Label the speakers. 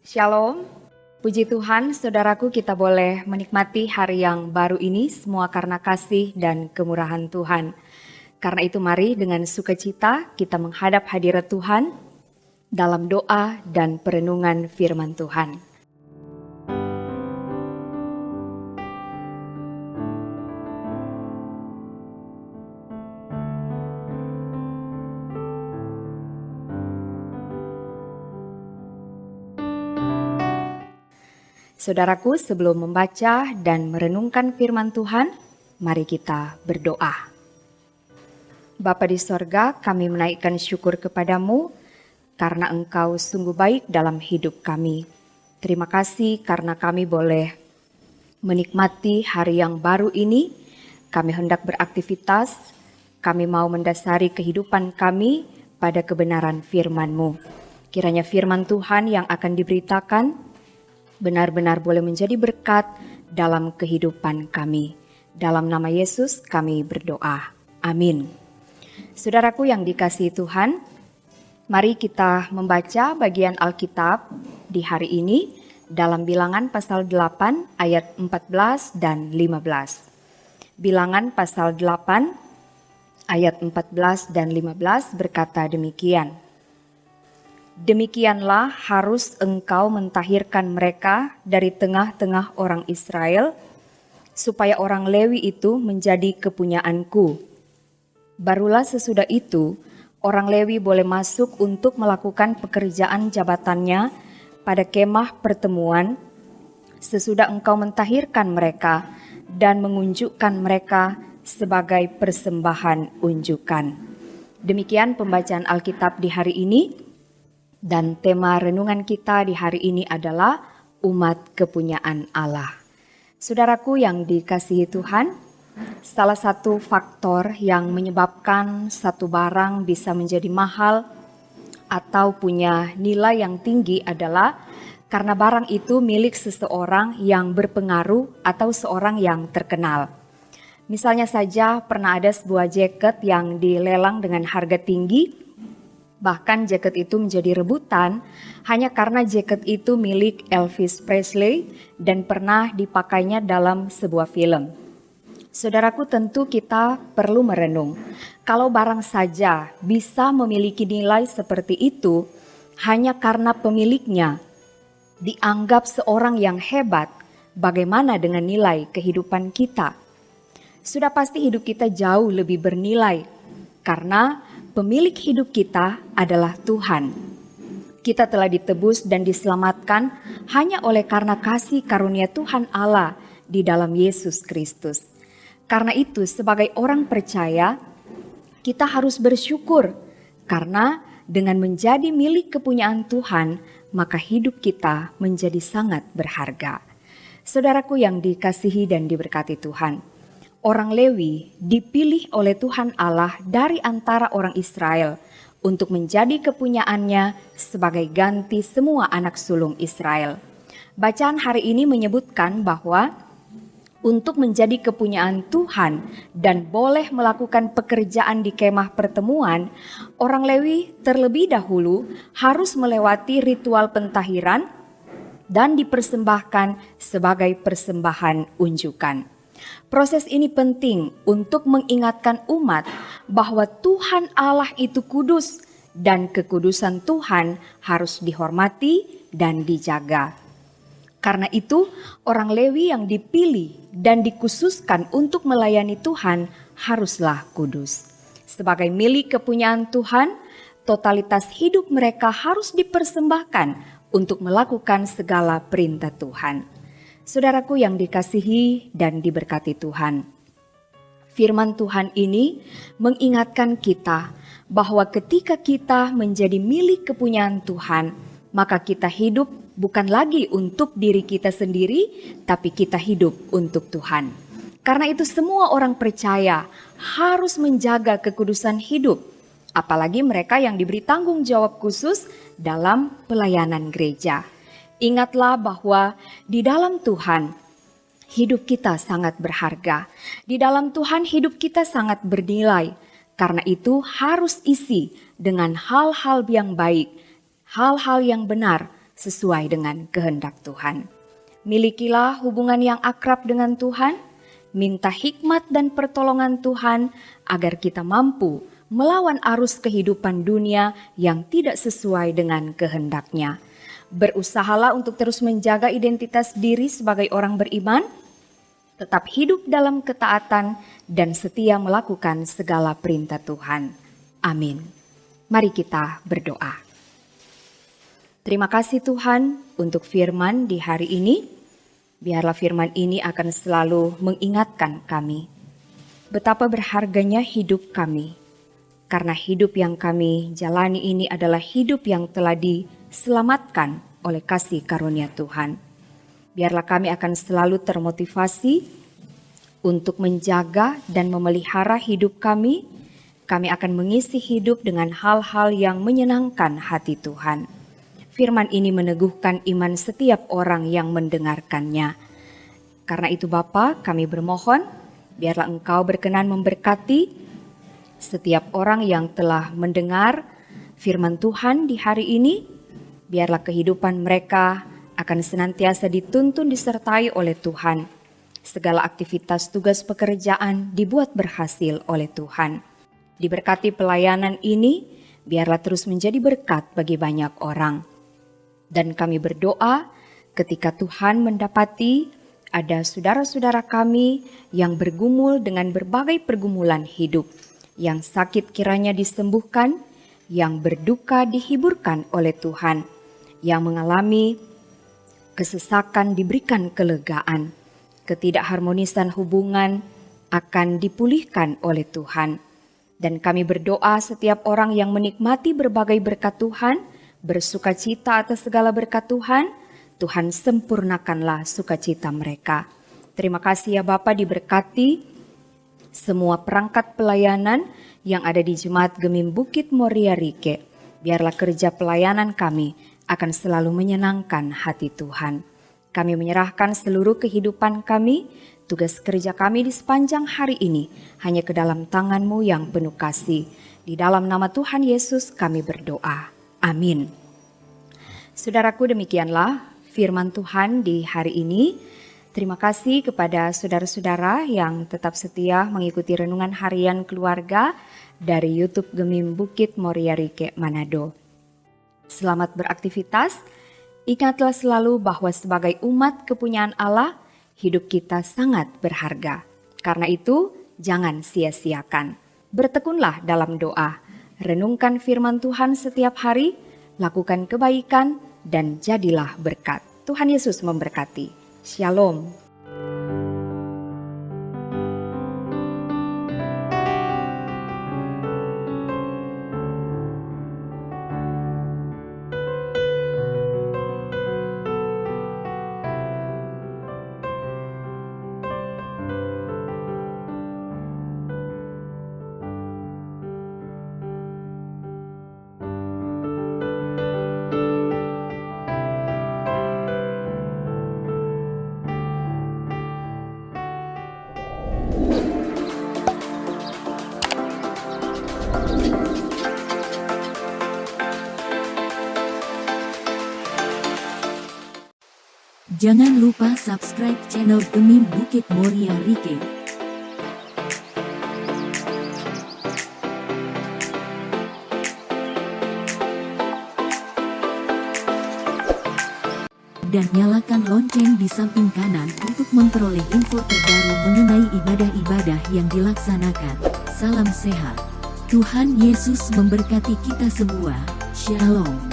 Speaker 1: Shalom, puji Tuhan saudaraku kita boleh menikmati hari yang baru ini semua karena kasih dan kemurahan Tuhan. Karena itu mari dengan sukacita kita menghadap hadirat Tuhan dalam doa dan perenungan firman Tuhan. Saudaraku, sebelum membaca dan merenungkan firman Tuhan, mari kita berdoa. Bapa di sorga, kami menaikkan syukur kepadamu karena Engkau sungguh baik dalam hidup kami. Terima kasih karena kami boleh menikmati hari yang baru ini. Kami hendak beraktivitas, kami mau mendasari kehidupan kami pada kebenaran firman-Mu. Kiranya firman Tuhan yang akan diberitakan benar-benar boleh menjadi berkat dalam kehidupan kami. Dalam nama Yesus kami berdoa. Amin. Saudaraku yang dikasihi Tuhan, mari kita membaca bagian Alkitab di hari ini dalam Bilangan pasal 8 ayat 14 dan 15. Bilangan pasal 8 ayat 14 dan 15 berkata demikian. Demikianlah harus engkau mentahirkan mereka dari tengah-tengah orang Israel, supaya orang Lewi itu menjadi kepunyaanku. Barulah sesudah itu, orang Lewi boleh masuk untuk melakukan pekerjaan jabatannya pada kemah pertemuan, sesudah engkau mentahirkan mereka dan mengunjukkan mereka sebagai persembahan unjukan. Demikian pembacaan Alkitab di hari ini. Dan tema renungan kita di hari ini adalah umat kepunyaan Allah. Saudaraku yang dikasihi Tuhan, salah satu faktor yang menyebabkan satu barang bisa menjadi mahal atau punya nilai yang tinggi adalah karena barang itu milik seseorang yang berpengaruh atau seorang yang terkenal. Misalnya saja pernah ada sebuah jaket yang dilelang dengan harga tinggi. Bahkan jaket itu menjadi rebutan hanya karena jaket itu milik Elvis Presley dan pernah dipakainya dalam sebuah film. Saudaraku, tentu kita perlu merenung. Kalau barang saja bisa memiliki nilai seperti itu hanya karena pemiliknya dianggap seorang yang hebat, bagaimana dengan nilai kehidupan kita? Sudah pasti hidup kita jauh lebih bernilai karena pemilik hidup kita adalah Tuhan. Kita telah ditebus dan diselamatkan hanya oleh karena kasih karunia Tuhan Allah di dalam Yesus Kristus. Karena itu sebagai orang percaya, kita harus bersyukur karena dengan menjadi milik kepunyaan Tuhan, maka hidup kita menjadi sangat berharga. Saudaraku yang dikasihi dan diberkati Tuhan, orang Lewi dipilih oleh Tuhan Allah dari antara orang Israel untuk menjadi kepunyaannya sebagai ganti semua anak sulung Israel. Bacaan hari ini menyebutkan bahwa untuk menjadi kepunyaan Tuhan dan boleh melakukan pekerjaan di kemah pertemuan, orang Lewi terlebih dahulu harus melewati ritual pentahiran dan dipersembahkan sebagai persembahan unjukan. Proses ini penting untuk mengingatkan umat bahwa Tuhan Allah itu kudus dan kekudusan Tuhan harus dihormati dan dijaga. Karena itu, orang Lewi yang dipilih dan dikhususkan untuk melayani Tuhan haruslah kudus. Sebagai milik kepunyaan Tuhan, totalitas hidup mereka harus dipersembahkan untuk melakukan segala perintah Tuhan. Saudaraku yang dikasihi dan diberkati Tuhan, firman Tuhan ini mengingatkan kita bahwa ketika kita menjadi milik kepunyaan Tuhan, maka kita hidup bukan lagi untuk diri kita sendiri, tapi kita hidup untuk Tuhan. Karena itu semua orang percaya harus menjaga kekudusan hidup, apalagi mereka yang diberi tanggung jawab khusus dalam pelayanan gereja. Ingatlah bahwa di dalam Tuhan hidup kita sangat berharga. Di dalam Tuhan hidup kita sangat bernilai. Karena itu harus isi dengan hal-hal yang baik, hal-hal yang benar, sesuai dengan kehendak Tuhan. Milikilah hubungan yang akrab dengan Tuhan, minta hikmat dan pertolongan Tuhan agar kita mampu melawan arus kehidupan dunia yang tidak sesuai dengan kehendak-Nya. Berusahalah untuk terus menjaga identitas diri sebagai orang beriman, tetap hidup dalam ketaatan dan setia melakukan segala perintah Tuhan. Amin. Mari kita berdoa. Terima kasih Tuhan untuk firman di hari ini. Biarlah firman ini akan selalu mengingatkan kami betapa berharganya hidup kami. Karena hidup yang kami jalani ini adalah hidup yang telah diselamatkan oleh kasih karunia Tuhan. Biarlah kami akan selalu termotivasi untuk menjaga dan memelihara hidup kami. Kami akan mengisi hidup dengan hal-hal yang menyenangkan hati Tuhan. Firman ini meneguhkan iman setiap orang yang mendengarkannya. Karena itu Bapa, kami bermohon, biarlah Engkau berkenan memberkati setiap orang yang telah mendengar firman Tuhan di hari ini. Biarlah kehidupan mereka akan senantiasa dituntun disertai oleh Tuhan. Segala aktivitas tugas pekerjaan dibuat berhasil oleh Tuhan. Diberkati pelayanan ini, biarlah terus menjadi berkat bagi banyak orang. Dan kami berdoa ketika Tuhan mendapati ada saudara-saudara kami yang bergumul dengan berbagai pergumulan hidup. Yang sakit kiranya disembuhkan, yang berduka dihiburkan oleh Tuhan, yang mengalami kesesakan diberikan kelegaan, ketidakharmonisan hubungan akan dipulihkan oleh Tuhan. Dan kami berdoa setiap orang yang menikmati berbagai berkat Tuhan, bersuka cita atas segala berkat Tuhan, Tuhan sempurnakanlah sukacita mereka. Terima kasih ya Bapa, diberkati semua perangkat pelayanan yang ada di Jemaat Gemim Bukit Moria Rike. Biarlah kerja pelayanan kami akan selalu menyenangkan hati Tuhan. Kami menyerahkan seluruh kehidupan kami, tugas kerja kami di sepanjang hari ini hanya ke dalam tangan-Mu yang penuh kasih. Di dalam nama Tuhan Yesus kami berdoa. Amin. Saudaraku, demikianlah firman Tuhan di hari ini. Terima kasih kepada saudara-saudara yang tetap setia mengikuti renungan harian keluarga dari YouTube Gemim Bukit Moria Rike Manado. Selamat beraktivitas. Ingatlah selalu bahwa sebagai umat kepunyaan Allah, hidup kita sangat berharga. Karena itu, jangan sia-siakan. Bertekunlah dalam doa. Renungkan firman Tuhan setiap hari, lakukan kebaikan, dan jadilah berkat. Tuhan Yesus memberkati. Shalom.
Speaker 2: Jangan lupa subscribe channel Gemim Bukit Moria Rike. Dan nyalakan lonceng di samping kanan untuk memperoleh info terbaru mengenai ibadah-ibadah yang dilaksanakan. Salam sehat. Tuhan Yesus memberkati kita semua. Shalom.